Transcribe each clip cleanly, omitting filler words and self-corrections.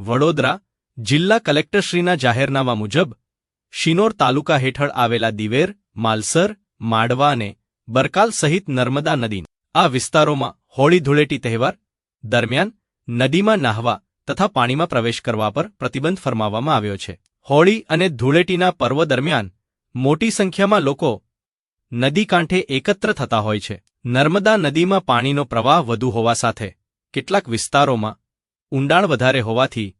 વડોદરા જિલ્લા કલેક્ટરશ્રીના જાહેરનામા મુજબ શિનોર તાલુકા હેઠળ આવેલા દિવેર, માલસર, માડવા અને બરકાલ સહિત નર્મદા નદી આ વિસ્તારોમાં હોળી ધૂળેટી તહેવાર દરમિયાન નદીમાં નાહવા તથા પાણીમાં પ્રવેશ કરવા પર પ્રતિબંધ ફરમાવવામાં આવ્યો છે। હોળી અને ધૂળેટીના પર્વ દરમિયાન મોટી સંખ્યામાં લોકો નદી કાંઠે એકત્ર થતા હોય છે। નર્મદા નદીમાં પાણીનો પ્રવાહ વધુ હોવા સાથે કેટલાક વિસ્તારોમાં ઊંડાણ વધારે હોવાથી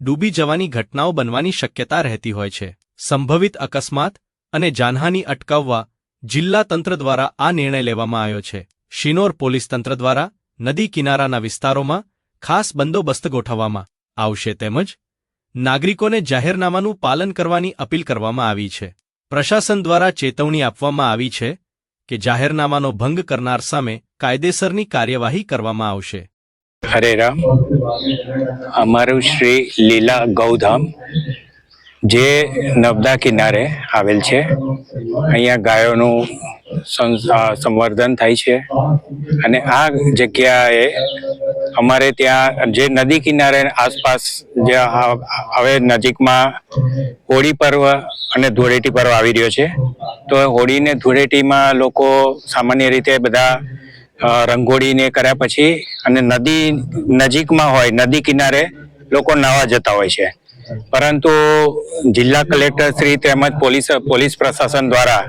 ડૂબી જવાની ઘટનાઓ બનવાની શક્યતા રહેતી હોય છે। સંભવિત અકસ્માત અને જાનહાનિ અટકાવવા જિલ્લા તંત્ર દ્વારા આ નિર્ણય લેવામાં આવ્યો છે। શિનોર પોલીસ તંત્ર દ્વારા નદી કિનારાના વિસ્તારોમાં ખાસ બંદોબસ્ત ગોઠવવામાં આવશે તેમજ નાગરિકોને જાહેરનામાનું પાલન કરવાની અપીલ કરવામાં આવી છે। પ્રશાસન દ્વારા ચેતવણી આપવામાં આવી છે કે જાહેરનામાનો ભંગ કરનાર સામે કાયદેસરની કાર્યવાહી કરવામાં આવશે। હરે રામ। અમારું શ્રી લીલા ગૌધામ જે નર્મદા કિનારે આવેલ છે, અહીંયા ગાયોનું સંવર્ધન થાય છે અને આ જગ્યાએ અમારે ત્યાં જે નદી કિનારે આસપાસ જે હવે નજીકમાં હોળી પર્વ અને ધૂળેટી પર્વ આવી રહ્યો છે, તો હોળી ને ધૂળેટીમાં લોકો સામાન્ય રીતે બધા રંગોળીને કર્યા પછી અને નદી નજીકમાં હોય નદી કિનારે લોકો નાહવા જતા હોય છે, પરંતુ જિલ્લા કલેક્ટર શ્રી તેમજ પોલીસ પ્રશાસન દ્વારા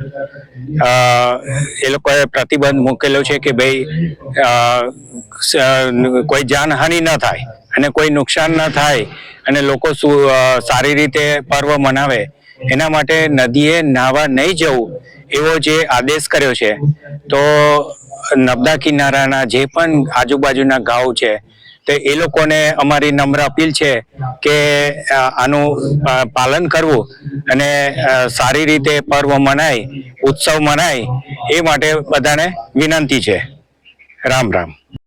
એ લોકોએ પ્રતિબંધ મૂકેલો છે કે ભાઈ કોઈ જાનહાનિ ન થાય અને કોઈ નુકસાન ન થાય અને લોકો સારી રીતે પર્વ મનાવે એના માટે નદીએ નાહવા નહીં જવું એવો જે આદેશ કર્યો છે। તો નર્મદા કિનારાના જે પણ આજુબાજુના ગાંવ છે તો એ લોકોને અમારી નમ્ર અપીલ છે કે આનું પાલન કરવું અને સારી રીતે પર્વ મનાય, ઉત્સવ મનાય એ માટે બધાને વિનંતી છે। રામ રામ।